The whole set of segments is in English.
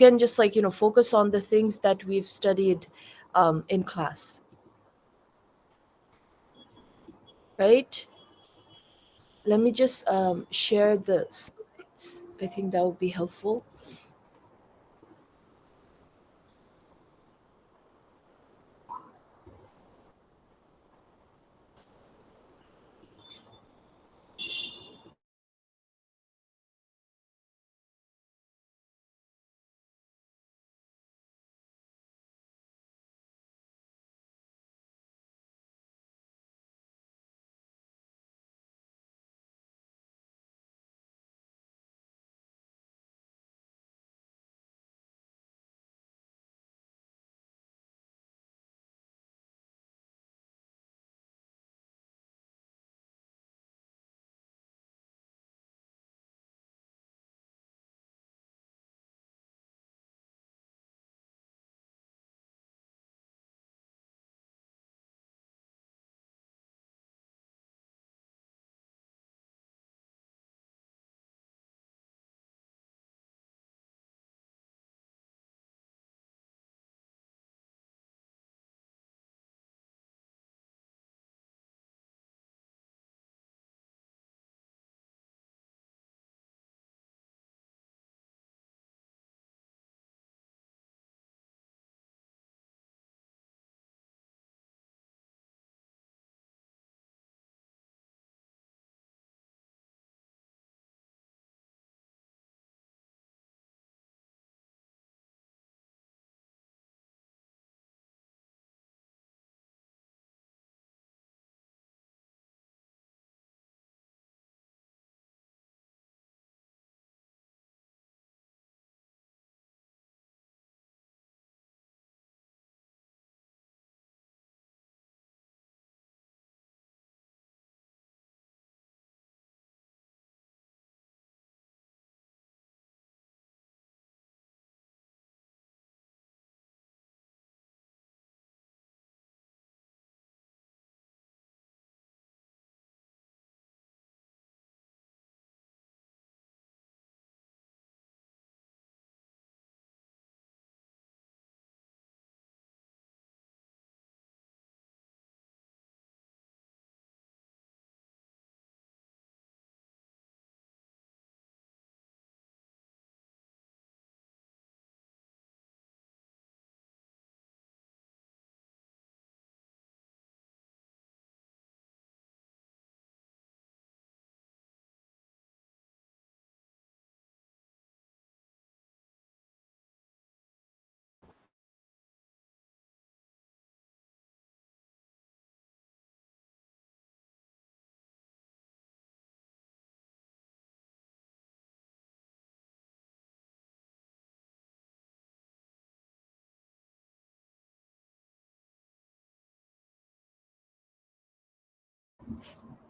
can just focus on the things that we've studied in class, right? Let me just share the slides. I think that would be helpful.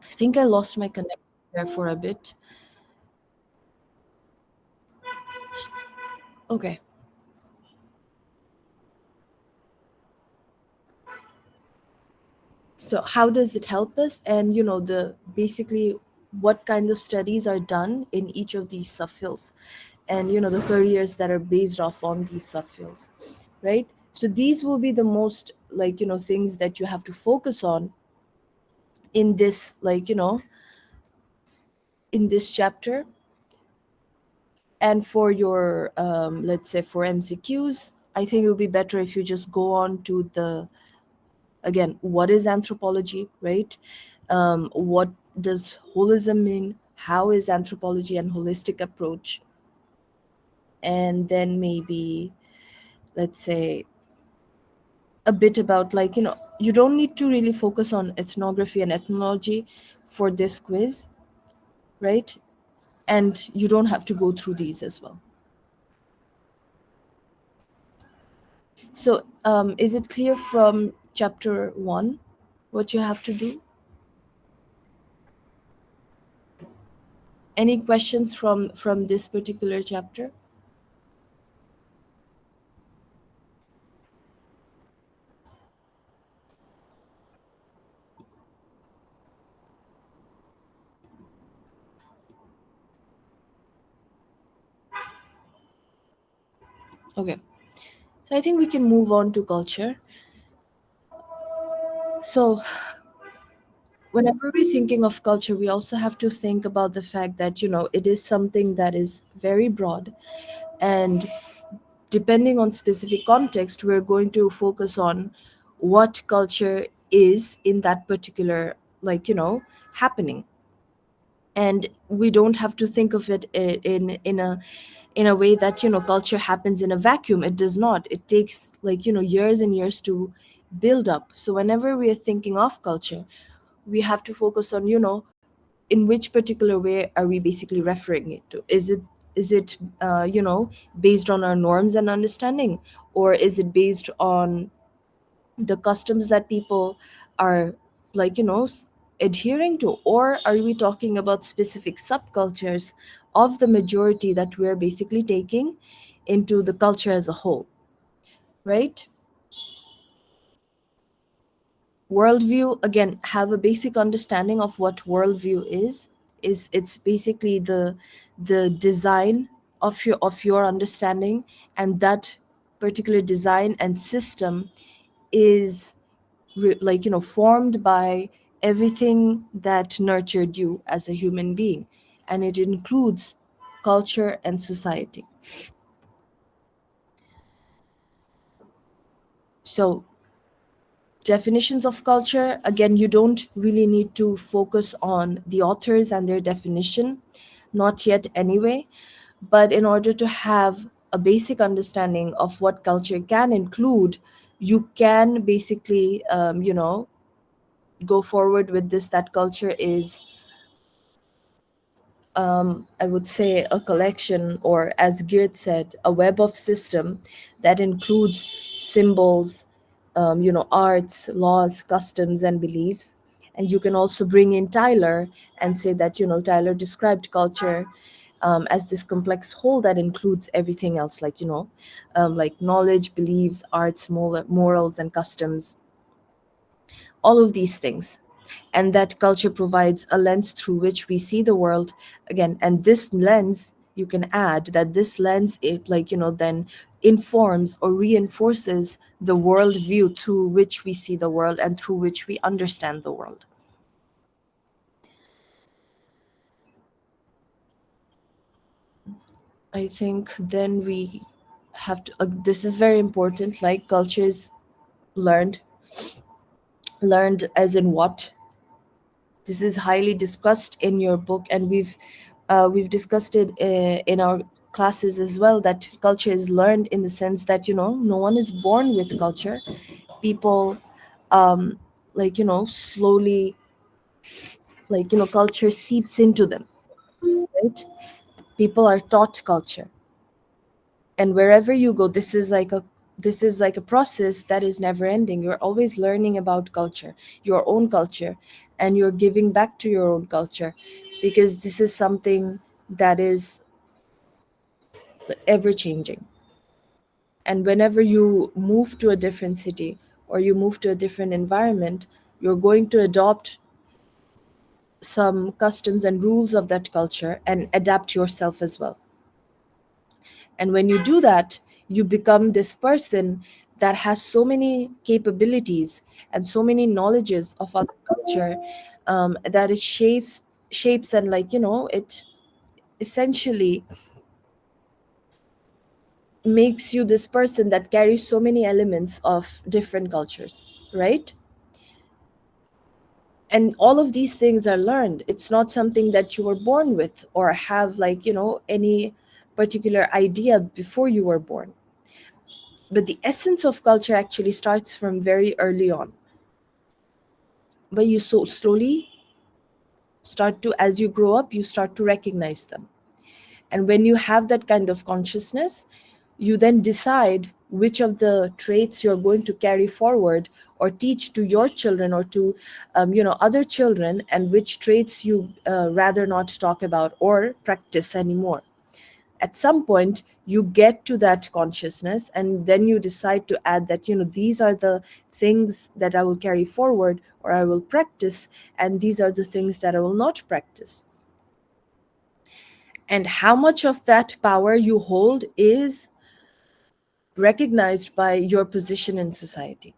I think I lost my connection there for a bit. Okay. So how does it help us? And the basically what kind of studies are done in each of these subfields, and the careers that are based off on these subfields, right? So these will be the most things that you have to focus on in this in this chapter. And for your let's say for MCQs, I think it would be better if you just go on to the, again, what is anthropology, right? What does holism mean? How is anthropology and holistic approach? And then maybe, let's say, a bit about you don't need to really focus on ethnography and ethnology for this quiz, right? And you don't have to go through these as well. So is it clear from chapter 1 what you have to do? Any questions from this particular chapter? Okay, so I think we can move on to culture. So whenever we're thinking of culture, we also have to think about the fact that, it is something that is very broad, and depending on specific context, we're going to focus on what culture is in that particular, happening. And we don't have to think of it in a way that, culture happens in a vacuum. It does not. It takes, years and years to build up. So whenever we are thinking of culture, we have to focus on, in which particular way are we basically referring it to. Is it based on our norms and understanding, or is it based on the customs that people are, adhering to, or are we talking about specific subcultures of the majority that we're basically taking into the culture as a whole, right? Worldview, again, have a basic understanding of what worldview is it's basically the design of your understanding, and that particular design and system is formed by everything that nurtured you as a human being, and it includes culture and society. So definitions of culture, again, you don't really need to focus on the authors and their definition, not yet anyway. But in order to have a basic understanding of what culture can include, you can basically go forward with this, that culture is, I would say, a collection, or as Geert said, a web of system that includes symbols, arts, laws, customs, and beliefs. And you can also bring in Tyler and say that, Tyler described culture as this complex whole that includes everything else, like knowledge, beliefs, arts, morals, and customs, all of these things. And that culture provides a lens through which we see the world. Again, and this lens, you can add that this lens, it, then informs or reinforces the worldview through which we see the world and through which we understand the world. I think then we have to, this is very important, like culture is learned. Learned as in what? This is highly discussed in your book, and we've discussed it in our classes as well, that culture is learned in the sense that, no one is born with culture. People, um slowly, culture seeps into them, right? People are taught culture, and wherever you go, this is like a process that is never ending. You're always learning about culture, your own culture, and you're giving back to your own culture, because this is something that is ever changing. And whenever you move to a different city, or you move to a different environment, you're going to adopt some customs and rules of that culture and adapt yourself as well. And when you do that, you become this person that has so many capabilities and so many knowledges of other culture, that it shapes and, it essentially makes you this person that carries so many elements of different cultures, right? And all of these things are learned. It's not something that you were born with, or have, any particular idea before you were born. But the essence of culture actually starts from very early on, but you so slowly start to, as you grow up, you start to recognize them. And when you have that kind of consciousness, you then decide which of the traits you're going to carry forward, or teach to your children, or to other children, and which traits you rather not talk about or practice anymore. At some point you get to that consciousness, and then you decide to add that, these are the things that I will carry forward, or I will practice, and these are the things that I will not practice. And how much of that power you hold is recognized by your position in society.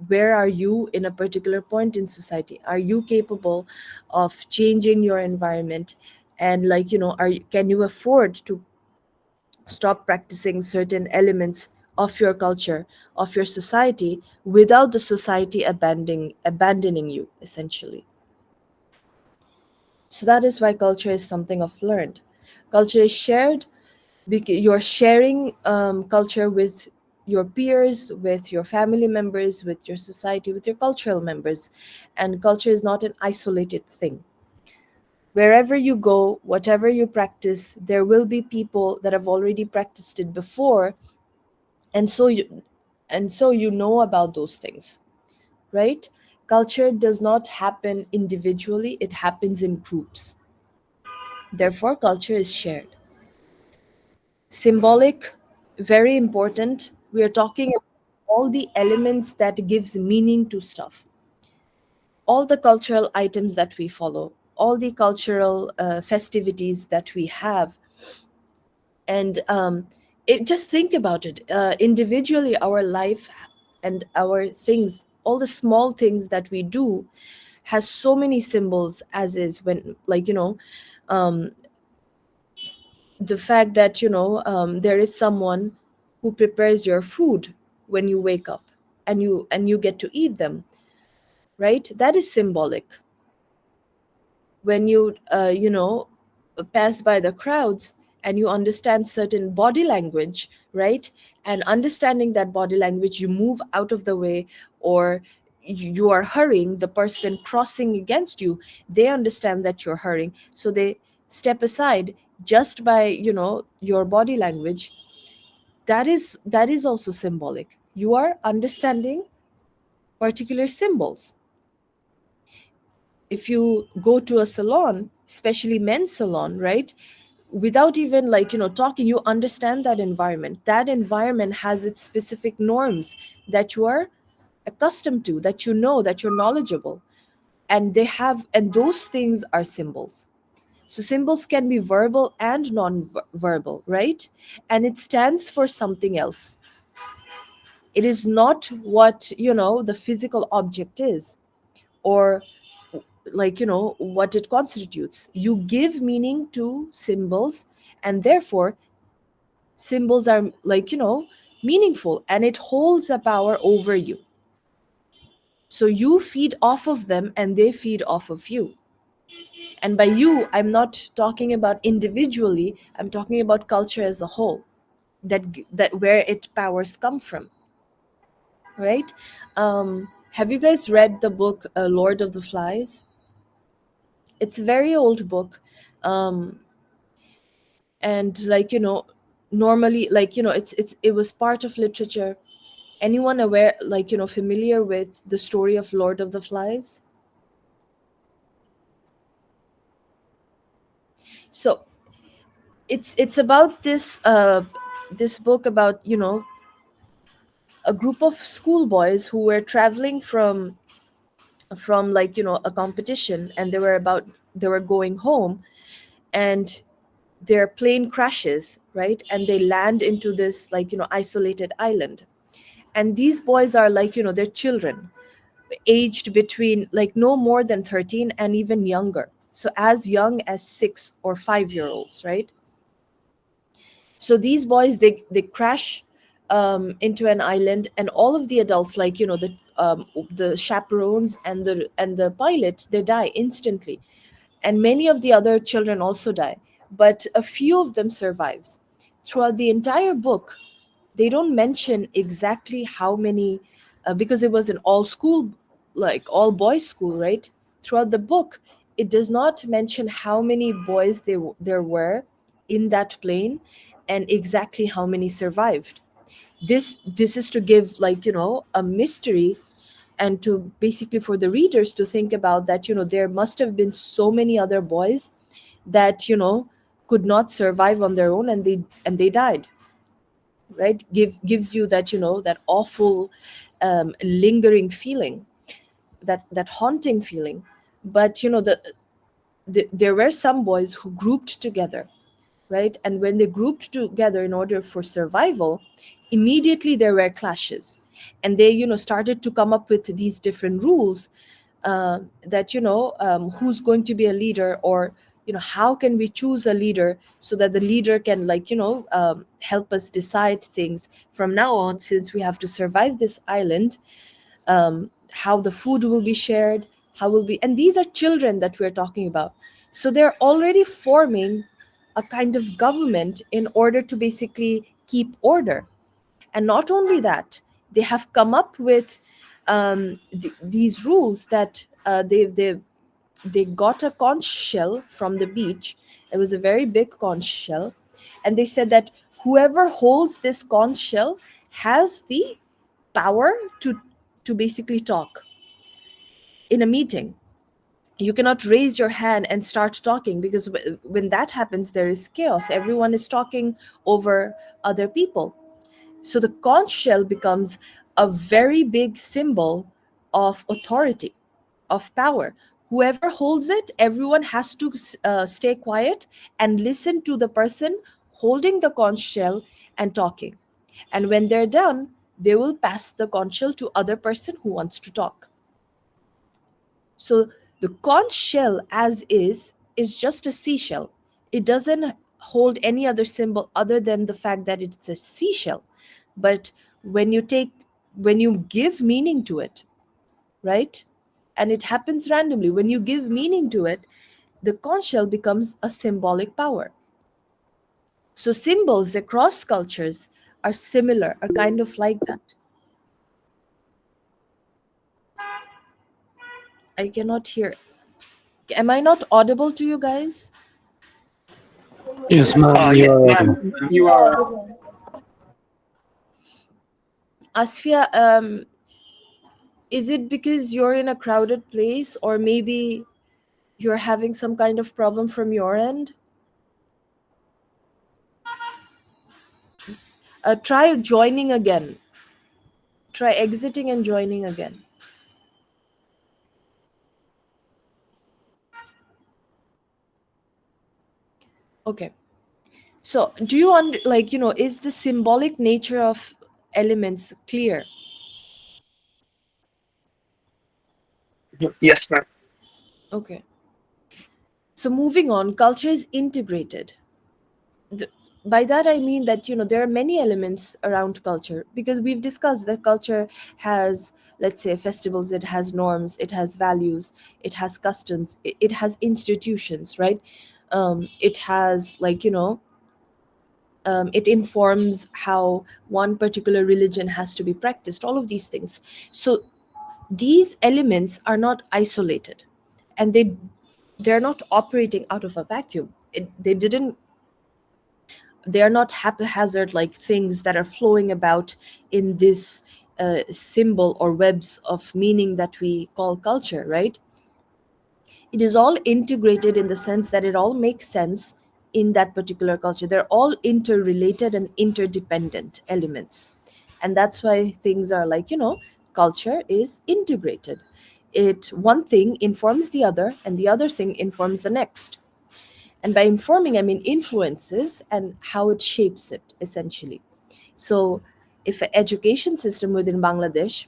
Where are you in a particular point in society? Are you capable of changing your environment? And like, can you afford to stop practicing certain elements of your culture, of your society, without the society abandoning you, essentially? So that is why culture is something of learned. Culture is shared because you're sharing culture with your peers, with your family members, with your society, with your cultural members. And culture is not an isolated thing. Wherever you go, whatever you practice, there will be people that have already practiced it before, and so you know about those things, right? Culture does not happen individually, it happens in groups. Therefore, culture is shared. Symbolic, very important. We are talking about all the elements that gives meaning to stuff, all the cultural items that we follow, all the cultural festivities that we have. And just think about it, individually, our life and our things, all the small things that we do has so many symbols, as is when, like, um, the fact that there is someone who prepares your food when you wake up, and you get to eat them, right? That is symbolic. When you pass by the crowds and you understand certain body language, right? And understanding that body language, you move out of the way, or you are hurrying, the person crossing against you, they understand that you're hurrying, so they step aside just by your body language. That is also symbolic. You are understanding particular symbols. If you go to a salon, especially men's salon, right, without even talking, you understand that environment. That environment has its specific norms that you are accustomed to, that that you're knowledgeable. And those things are symbols. So symbols can be verbal and non-verbal, right? And it stands for something else. It is not what the physical object is, or what it constitutes. You give meaning to symbols, and therefore symbols are meaningful, and it holds a power over you. So you feed off of them and they feed off of you. And by you, I'm not talking about individually, I'm talking about culture as a whole, that where its powers come from, right? Have you guys read the book Lord of the Flies? It's a very old book. um, and normally, it was part of literature. Anyone aware, familiar with the story of Lord of the Flies? So it's about this book about a group of schoolboys who were traveling from a competition, and they were going home, and their plane crashes, right? And they land into this isolated island. And these boys are they're children, aged between no more than 13 and even younger, so as young as 6 or 5 year olds, right? So these boys, they crash into an island, and all of the adults, the chaperones and the pilot, they die instantly. And many of the other children also die, but a few of them survives. Throughout the entire book, they don't mention exactly how many, because it was an all school, all boys school, right? Throughout the book, it does not mention how many boys there were in that plane, and exactly how many survived. This is to give a mystery, and to basically for the readers to think about that there must have been so many other boys that could not survive on their own, and they died, right? Gives you that awful lingering feeling, that haunting feeling. But there were some boys who grouped together, right? And when they grouped together in order for survival, immediately there were clashes, and they started to come up with these different rules, that who's going to be a leader, or how can we choose a leader so that the leader can, like, help us decide things from now on, since we have to survive this island. How the food will be shared, how will be, and these are children that we're talking about. So they're already forming a kind of government in order to basically keep order. And not only that, they have come up with these rules that they got a conch shell from the beach. It was a very big conch shell, and they said that whoever holds this conch shell has the power to basically talk in a meeting. You cannot raise your hand and start talking, because when that happens, there is chaos. Everyone is talking over other people. So the conch shell becomes a very big symbol of authority, of power. Whoever holds it, everyone has to stay quiet and listen to the person holding the conch shell and talking. And when they're done, they will pass the conch shell to other person who wants to talk. So the conch shell as is just a seashell. It doesn't hold any other symbol other than the fact that it's a seashell. But when you take when you give meaning to it, right? And it happens randomly. When you give meaning to it, the conch shell becomes a symbolic power. So symbols across cultures are similar, are kind of like that. I cannot hear. Am I not audible to you guys? Yes, ma'am, Yes, you are audible. ma'am. You are. Asfia, is it because you're in a crowded place, or maybe you're having some kind of problem from your end? Try joining again. Try exiting and joining again. Okay. So, do you like, is the symbolic nature of elements clear? Yes, ma'am. Okay. So, moving on, culture is integrated. The, by that I mean that there are many elements around culture, because we've discussed that culture has, let's say, festivals, it has norms, it has values, it has customs, it has institutions, right? It has, like, it informs how one particular religion has to be practiced, all of these things. So these elements are not isolated, and they're not operating out of a vacuum. They are not haphazard, like things that are flowing about in this symbol or webs of meaning that we call culture, right? It is all integrated in the sense that it all makes sense in that particular culture. They're all interrelated and interdependent elements. And that's why things are like, culture is integrated. It one thing informs the other, and the other thing informs the next. And by informing, I mean influences and how it shapes it, essentially. So if an education system within Bangladesh,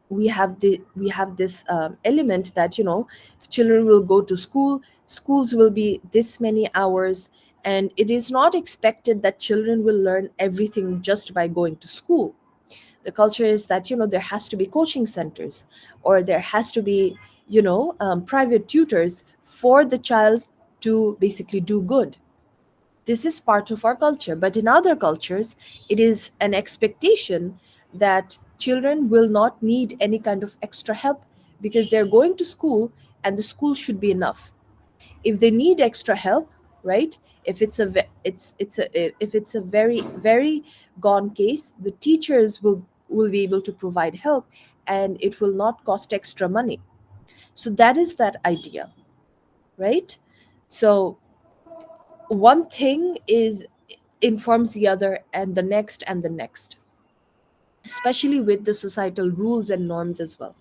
we have this element that children will go to school, schools will be this many hours, and it is not expected that children will learn everything just by going to school. The culture is that there has to be coaching centers, or there has to be private tutors for the child to basically do good. This is part of our culture, but in other cultures it is an expectation that children will not need any kind of extra help, because they're going to school and the school should be enough. If they need extra help, right, if it's a if it's a very very gone case, the teachers will be able to provide help, and it will not cost extra money. So that is that idea, right? So one thing is informs the other, and the next and the next, especially with the societal rules and norms as well.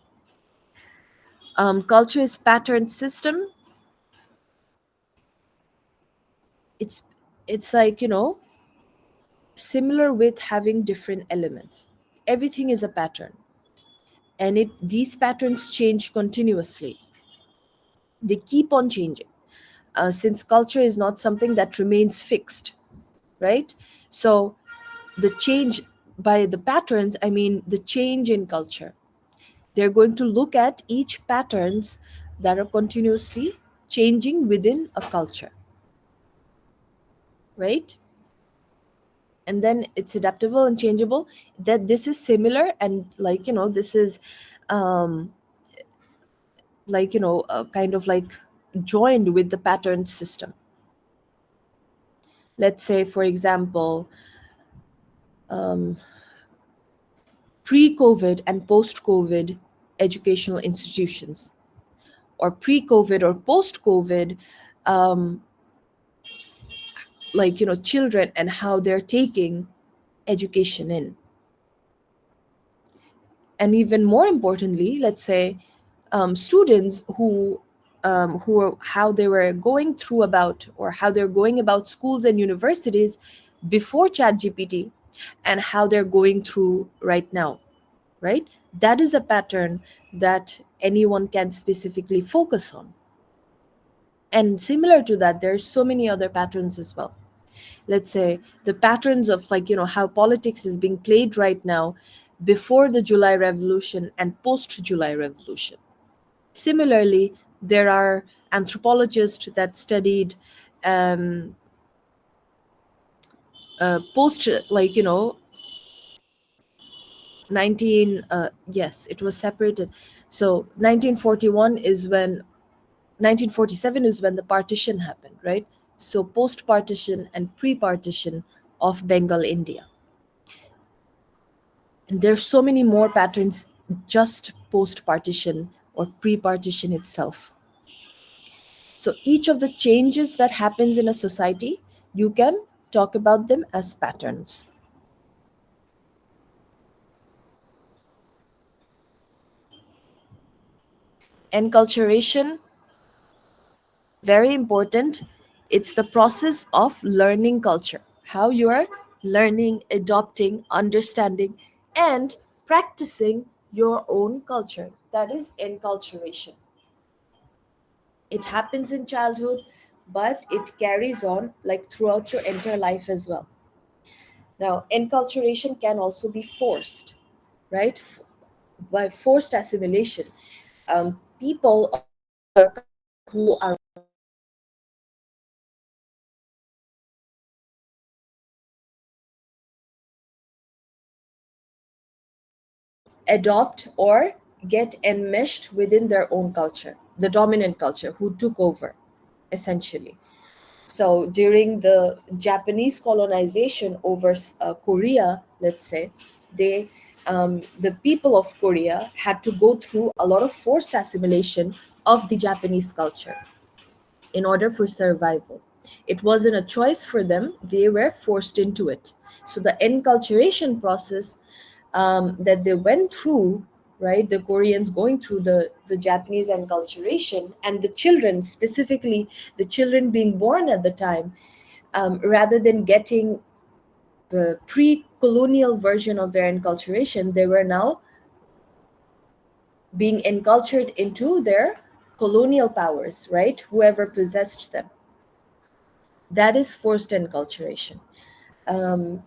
Culture is pattern system. It's it's like similar with having different elements. Everything is a pattern, and these patterns change continuously. They keep on changing, since culture is not something that remains fixed, right? So the change, by the patterns I mean the change in culture. They're going to look at each patterns that are continuously changing within a culture, right? And then it's adaptable and changeable. That this is similar, and this is um kind of like joined with the pattern system. Let's say, for example, um, pre-COVID and post-COVID educational institutions, or pre-COVID or post-COVID, um, children and how they're taking education in. And even more importantly, let's say, students who are, how they were going through about, or how they're going about schools and universities before ChatGPT, and how they're going through right now, right? That is a pattern that anyone can specifically focus on. And similar to that, there's so many other patterns as well. Let's say the patterns of, how politics is being played right now, before the July Revolution and post July Revolution. Similarly, there are anthropologists that studied um, post, 19 yes, it was separated. So 1941 is when 1947 is when the partition happened, right? So post partition and pre partition of Bengal, India. And there's so many more patterns just post partition or pre partition itself. So each of the changes that happens in a society, you can talk about them as patterns. Enculturation, very important. It's the process of learning culture, how you are learning, adopting, understanding, and practicing your own culture. That is enculturation. It happens in childhood, but it carries on like throughout your entire life as well. Now, enculturation can also be forced, right? By forced assimilation. People of color who are adopt or get enmeshed within their own culture, the dominant culture who took over, essentially. So during the Japanese colonization over Korea, let's say, the people of Korea had to go through a lot of forced assimilation of the Japanese culture in order for survival. It wasn't a choice for them, they were forced into it. So the enculturation process that they went through, right, the Koreans going through the Japanese enculturation, and the children, specifically the children being born at the time, rather than getting the pre-colonial version of their enculturation, they were now being encultured into their colonial powers, right? Whoever possessed them. That is forced enculturation.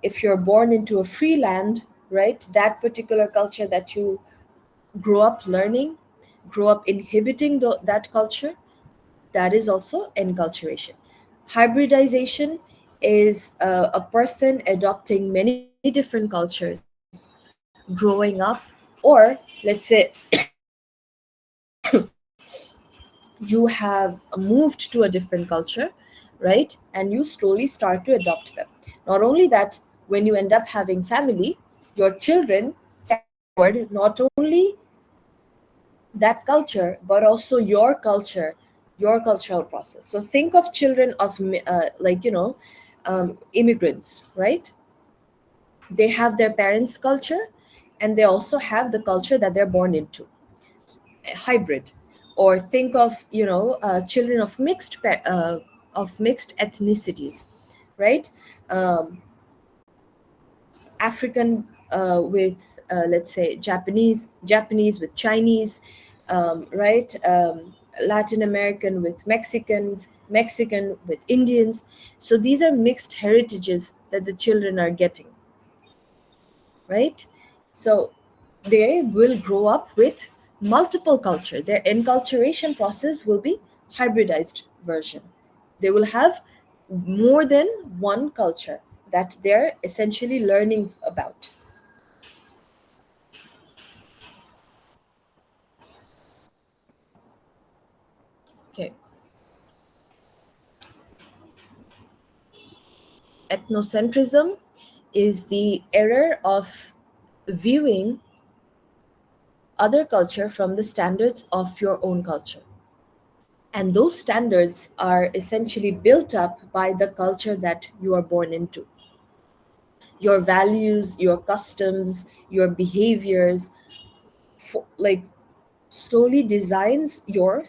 If you're born into a free land, right, that particular culture that you grow up learning, grow up inhibiting that culture, that is also enculturation. Hybridization is a person adopting many different cultures, growing up, or let's say you have moved to a different culture, right? And you slowly start to adopt them. Not only that, when you end up having family, your children carry forward not only that culture, but also your culture, your cultural process. So think of children of immigrants, right? They have their parents' culture, and they also have the culture that they're born into, a hybrid. Or think of children of mixed ethnicities, right? Um, African with let's say Japanese with Chinese, right? Latin American with Mexicans, Mexican with Indians. So these are mixed heritages that the children are getting, right? So they will grow up with multiple culture. Their enculturation process will be hybridized version. They will have more than one culture that they're essentially learning about. Okay. Ethnocentrism is the error of viewing other culture from the standards of your own culture. And those standards are essentially built up by the culture that you are born into. Your values, your customs, your behaviors, like slowly designs your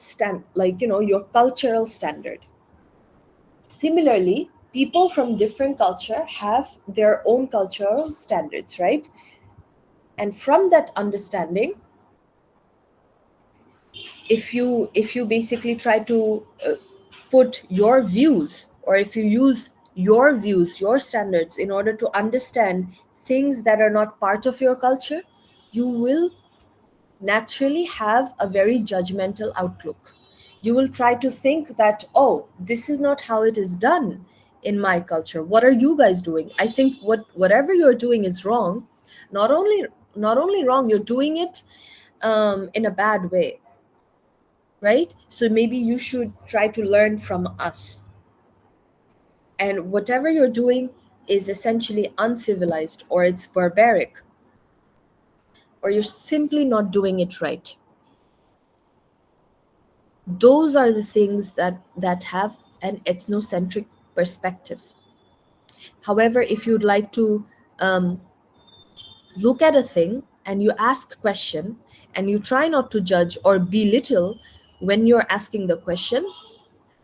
your cultural standard. Similarly, people from different culture have their own cultural standards, right? And from that understanding, if you basically try to put your views, or if you use your views, your standards in order to understand things that are not part of your culture, you will naturally have a very judgmental outlook. You will try to think that, oh, this is not how it is done in my culture. What are you guys doing? I think whatever you're doing is wrong. Not only wrong, you're doing it in a bad way, right? So maybe you should try to learn from us. And whatever you're doing is essentially uncivilized, or it's barbaric, or you're simply not doing it right. Those are the things that have an ethnocentric perspective. However, if you'd like to um, look at a thing and you ask question, and you try not to judge or belittle when you're asking the question,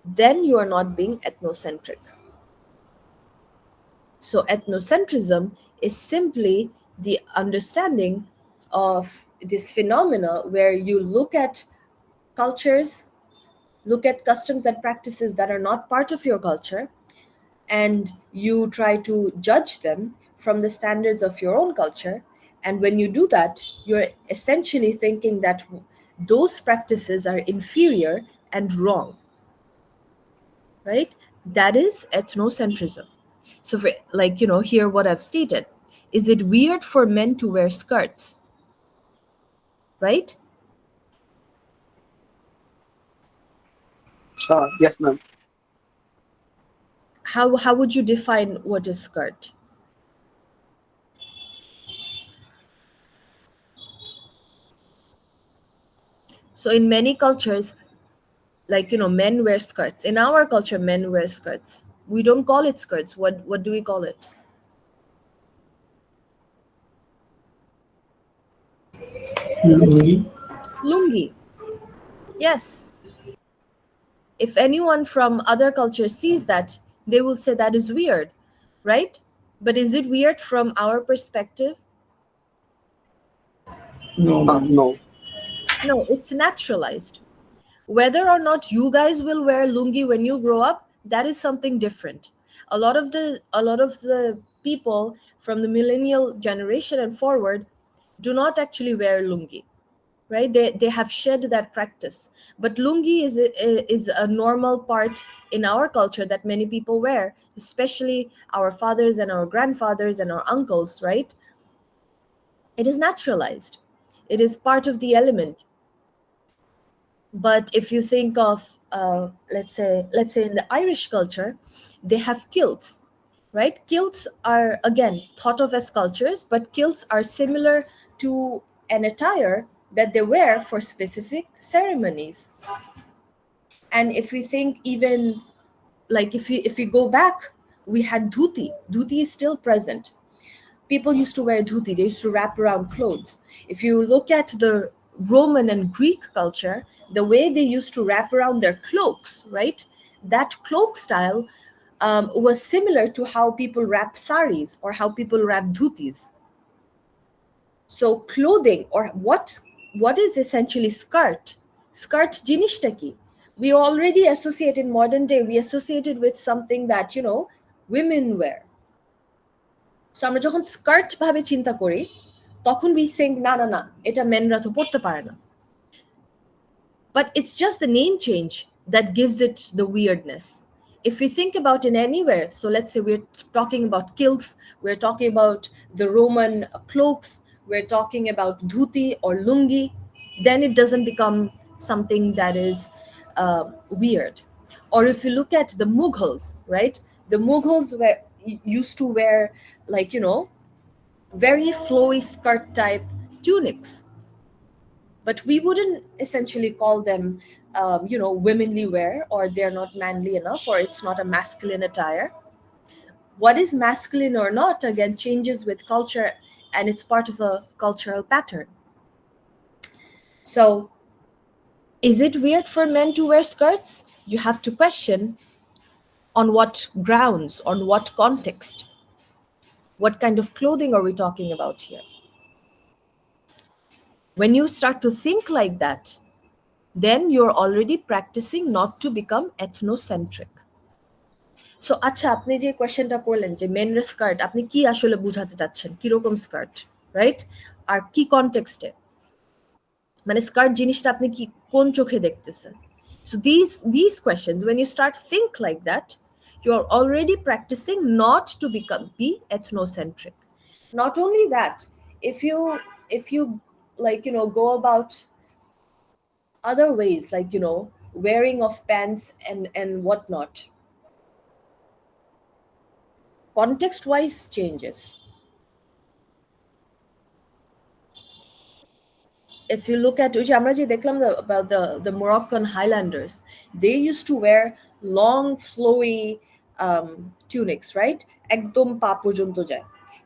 then you are not being ethnocentric. So ethnocentrism is simply the understanding of this phenomena where you look at cultures, look at customs and practices that are not part of your culture, and you try to judge them from the standards of your own culture. And when you do that, you're essentially thinking that those practices are inferior and wrong, right? That is ethnocentrism. So, for, like, here what I've stated, is it weird for men to wear skirts, right? Yes, ma'am. How would you define what is skirt? So in many cultures, like, men wear skirts. In our culture, men wear skirts. We don't call it skirts. What do we call it? Lungi. Lungi. Yes. If anyone from other cultures sees that, they will say that is weird, right? But is it weird from our perspective? No, ma'am. No. No, it's naturalized. Whether or not you guys will wear lungi when you grow up, that is something different. A lot of the people from the millennial generation and forward do not actually wear lungi, right? They have shed that practice. But lungi is a normal part in our culture that many people wear, especially our fathers and our grandfathers and our uncles, right? It is naturalized. It is part of the element. But if you think of let's say in the Irish culture, they have kilts, right? Kilts are again thought of as cultures, but kilts are similar to an attire that they wear for specific ceremonies. And if we think even, like, if we go back, we had dhuti. Dhuti is still present. People used to wear dhuti, they used to wrap around clothes. If you look at the Roman and Greek culture, the way they used to wrap around their cloaks, right? That cloak style was similar to how people wrap saris or how people wrap dhutis. So clothing, or what is essentially skirt jinishta ki, we already associate in modern day, we associate it with something that women wear. So আমরা যখন skirt ভাবে চিন্তা করি তখন we think না না না এটা মেনরা তো পড়তে পারে না. But it's just the name change that gives it the weirdness. If we think about in anywhere, so let's say we're talking about kilts, we're talking about the Roman cloaks, we're talking about dhuti or lungi, then it doesn't become something that is weird. Or if you look at the Mughals, right? The Mughals used to wear, like, very flowy skirt type tunics, but we wouldn't essentially call them womanly wear, or they're not manly enough, or it's not a masculine attire. What is masculine or not again changes with culture, and it's part of a cultural pattern. So is it weird for men to wear skirts? You have to question on what grounds, on what context, what kind of clothing are we talking about here. When you start to think like that, then you're already practicing not to become ethnocentric. So আচ্ছা, আপনি যে কোয়েশ্চেনটা করলেন যে মেনরা skirt, আপনি কি আসলে বুঝাতে চাচ্ছেন, কিরকম স্কার্ট, রাইট? আর কি কনটেক্সটে, মানে স্কার্ট জিনিসটা আপনি কি কোন চোখে দেখতেছেন? So these questions, when you start think like that, you're already practicing not to be ethnocentric. Not only that, if you like go about other ways, like wearing of pants and whatnot, context wise changes. If you look at আমরা যে দেখলাম about the Moroccan Highlanders, they used to wear long flowy tunics, right? একদম পা পর্যন্ত যায়.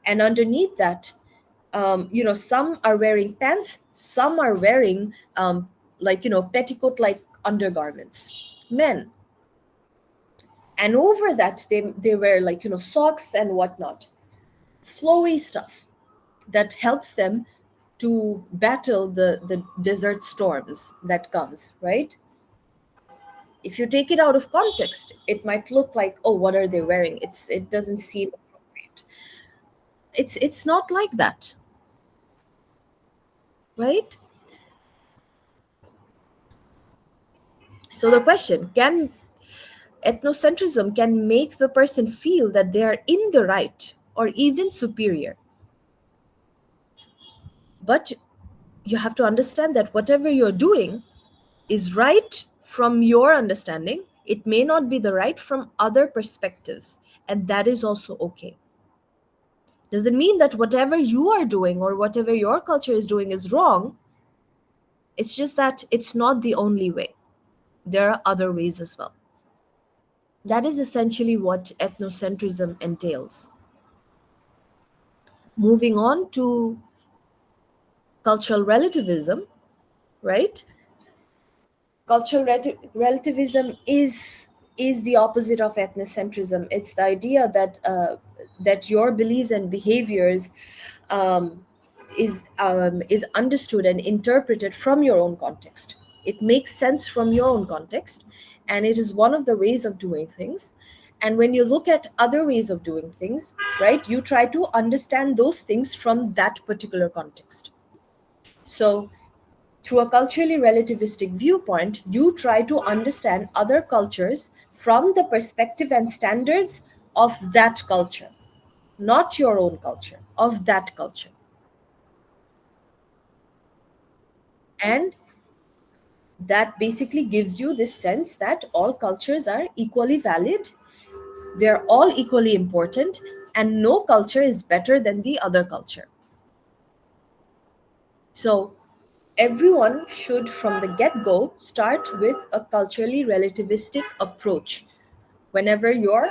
And underneath that, some are wearing pants, some are wearing like petticoat like undergarments, men. And over that they wear like socks and whatnot, flowy stuff that helps them to battle the desert storms that comes, right? If you take it out of context, it might look like, oh, what are they wearing? It doesn't seem appropriate. It's not like that, right? So the question, can ethnocentrism can make the person feel that they are in the right or even superior? But you have to understand that whatever you're doing is right from your understanding. It may not be the right from other perspectives, and that is also okay. Doesn't mean that whatever you are doing or whatever your culture is doing is wrong. It's just that it's not the only way. There are other ways as well. That is essentially what ethnocentrism entails. Moving on to cultural relativism, right? Cultural relativism is the opposite of ethnocentrism. It's the idea that that your beliefs and behaviors is understood and interpreted from your own context. It makes sense from your own context, and it is one of the ways of doing things. And when you look at other ways of doing things, right, you try to understand those things from that particular context. So through a culturally relativistic viewpoint, you try to understand other cultures from the perspective and standards of that culture, not your own culture, of that culture. And that basically gives you this sense that all cultures are equally valid, they're all equally important, and no culture is better than the other culture. So everyone should, from the get-go, start with a culturally relativistic approach whenever you're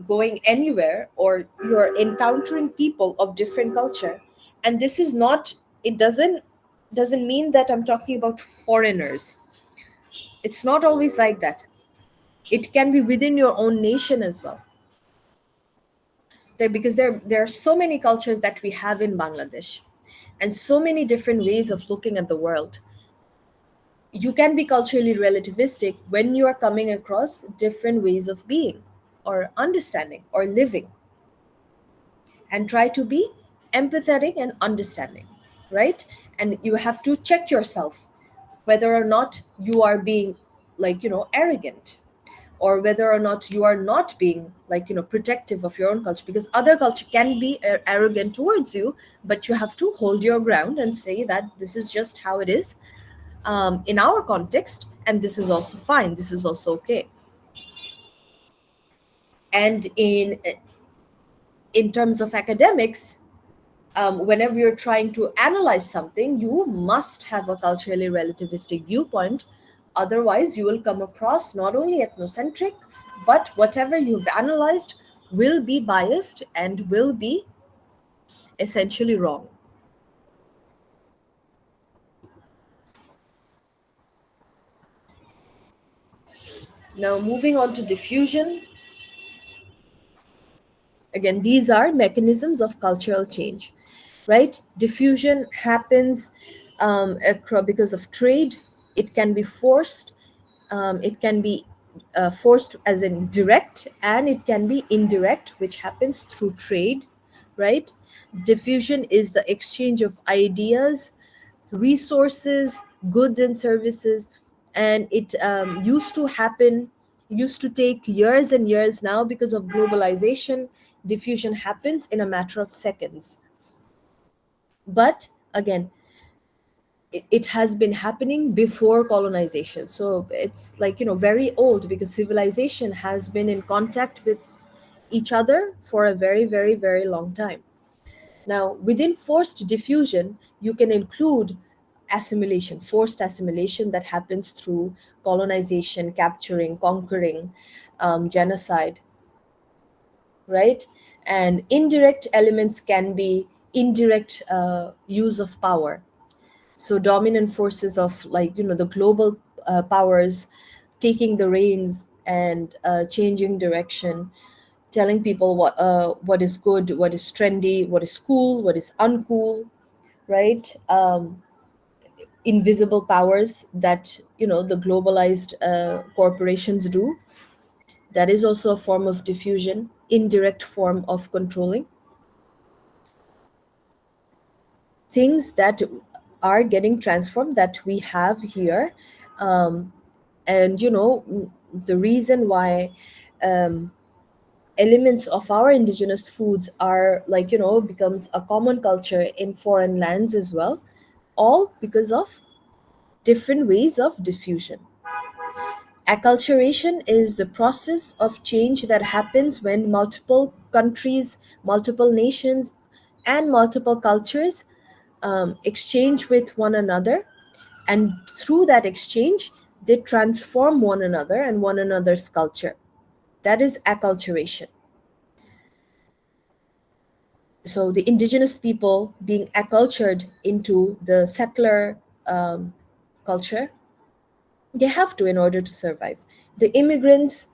going anywhere or you're encountering people of different culture. And this is not, it doesn't mean that I'm talking about foreigners. It's not always like that. It can be within your own nation as well. because there are so many cultures that we have in Bangladesh, and so many different ways of looking at the world. You can be culturally relativistic when you are coming across different ways of being or understanding or living, and try to be empathetic and understanding, right? And you have to check yourself whether or not you are being, arrogant, or whether or not you are not being, protective of your own culture, because other culture can be arrogant towards you, but you have to hold your ground and say that this is just how it is, in our context, and this is also fine, this is also okay. And in terms of academics, whenever you're trying to analyze something, you must have a culturally relativistic viewpoint. Otherwise, you will come across not only ethnocentric, but whatever you've analyzed will be biased and will be essentially wrong. Now, moving on to diffusion. Again, these are mechanisms of cultural change, right? Diffusion happens because of trade. It can be forced. It can be forced as in direct, and it can be indirect, which happens through trade, right? Diffusion is the exchange of ideas, resources, goods, and services, and it used to take years and years. Now, because of globalization, diffusion happens in a matter of seconds. But again, it has been happening before colonization, so it's very old, because civilization has been in contact with each other for a very, very, very long time. Now, within forced diffusion, you can include assimilation, forced assimilation that happens through colonization, capturing, conquering, genocide, right? And indirect elements can be indirect use of power. So dominant forces of, the global powers taking the reins and changing direction, telling people what is good, what is trendy, what is cool, what is uncool, right? Invisible powers that the globalized corporations do. That is also a form of diffusion, indirect form of controlling things that are getting transformed, that we have here. um, and the reason why um, elements of our indigenous foods are, becomes a common culture in foreign lands as well, all because of different ways of diffusion. Acculturation is the process of change that happens when multiple countries, multiple nations, and multiple cultures exchange with one another, and through that exchange, they transform one another and one another's culture. That is acculturation. So the indigenous people being accultured into the settler culture, they have to in order to survive. The immigrants,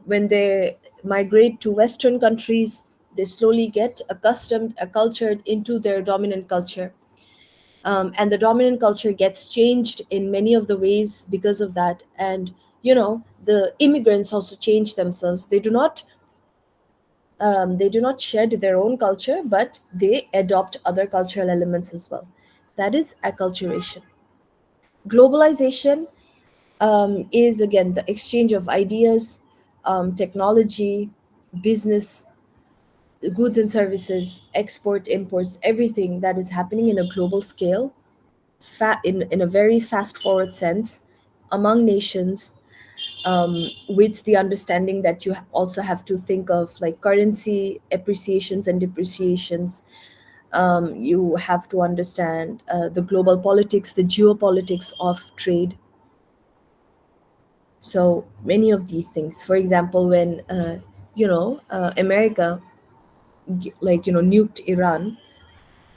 when they migrate to Western countries, they slowly get accustomed, accultured into their dominant culture. And the dominant culture gets changed in many of the ways because of that. And the immigrants also change themselves. They do not shed their own culture, but they adopt other cultural elements as well. That is acculturation. Globalization is again the exchange of ideas, technology, business, goods and services, export, imports, everything that is happening in a global scale, in a very fast forward sense among nations, with the understanding that you also have to think of like currency appreciations and depreciations. You have to understand the global politics, the geopolitics of trade. So many of these things, for example, when America nuked Iran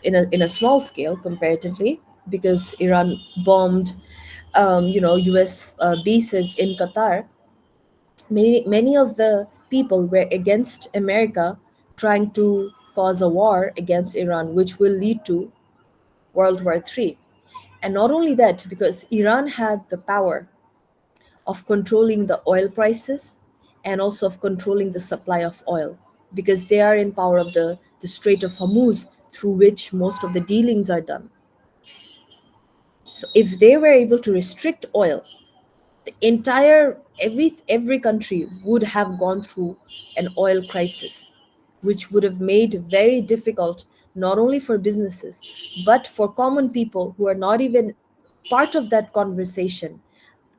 in a small scale comparatively, because Iran bombed US bases in Qatar. Many of the people were against America trying to cause a war against Iran, which will lead to World War III. And not only that, because Iran had the power of controlling the oil prices and also of controlling the supply of oil, because they are in power of the Strait of Hormuz, through which most of the dealings are done. So if they were able to restrict oil, the entire every country would have gone through an oil crisis, which would have made very difficult not only for businesses but for common people who are not even part of that conversation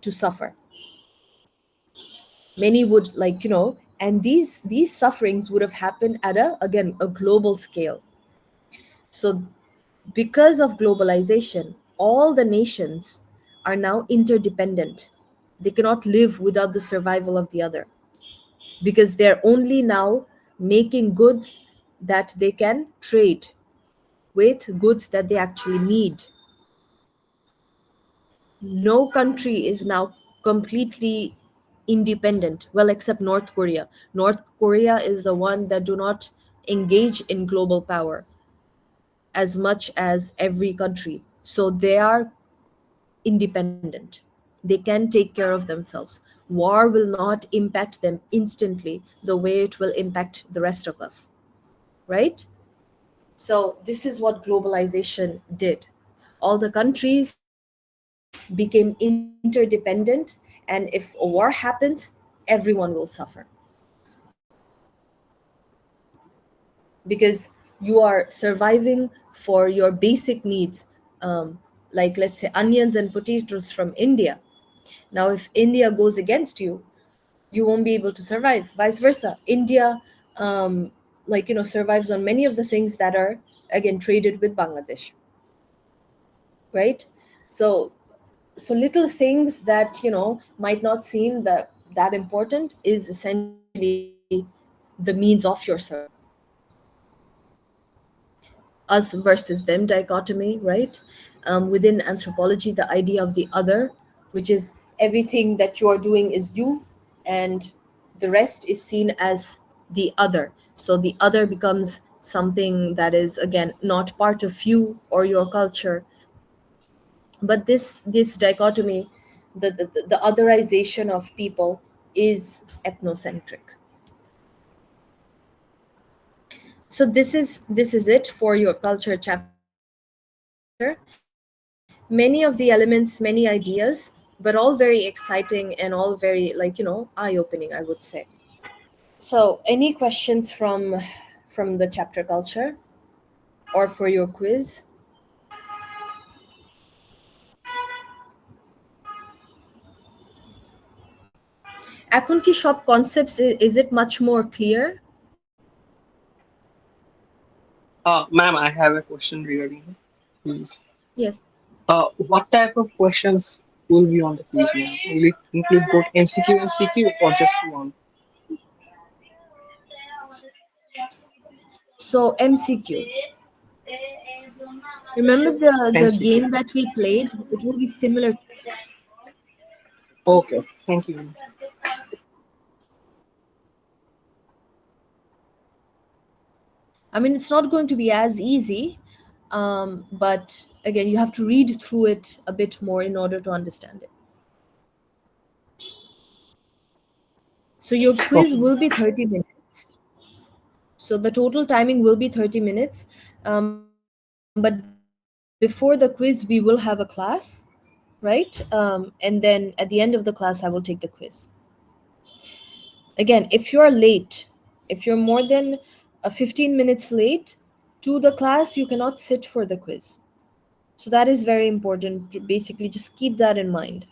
to suffer. Many would, and these sufferings would have happened at a, again, a global scale. So because of globalization, all the nations are now interdependent. They cannot live without the survival of the other, because they're only now making goods that they can trade with, goods that they actually need. No country is now completely independent, well, except North Korea. North Korea is the one that do not engage in global power as much as every country, so they are independent. They can take care of themselves. War will not impact them instantly the way it will impact the rest of us, right? So, this is what globalization did. All the countries became interdependent, and if a war happens, everyone will suffer, because you are surviving for your basic needs, um, like, let's say, onions and potatoes from India. Now, if India goes against you, you won't be able to survive. Vice versa, India, um, survives on many of the things that are, again, traded with Bangladesh, right? So, little things that might not seem that important is essentially the means of your survival. Us versus them dichotomy, right? Within anthropology, the idea of the other, which is everything that you are doing is you, and the rest is seen as the other. So the other becomes something that is, again, not part of you or your culture. But this dichotomy, the otherization of people, is ethnocentric. So this is it for your culture chapter. Many of the elements, many ideas, but all very exciting and all very, eye opening, I would say. So any questions from the chapter culture, or for your quiz? এখন কি সব concepts, is it much more clear? Ma'am, I have a question regarding it, please. Yes. What type of questions will be on the quiz, ma'am? Will it include both MCQ and CQ or just one? So MCQ. Remember the MCQ. game that we played? It will be similar to that. Okay, thank you, ma'am. I mean, it's not going to be as easy, but again, you have to read through it a bit more in order to understand it. So your quiz Okay, ma'am. will be 30 minutes. So the total timing will be 30 minutes. But before the quiz, we will have a class, right? And then at the end of the class, I will take the quiz. Again, if you're late, if you're more than 15 minutes late to the class, you cannot sit for the quiz. So that is very important to basically just keep that in mind.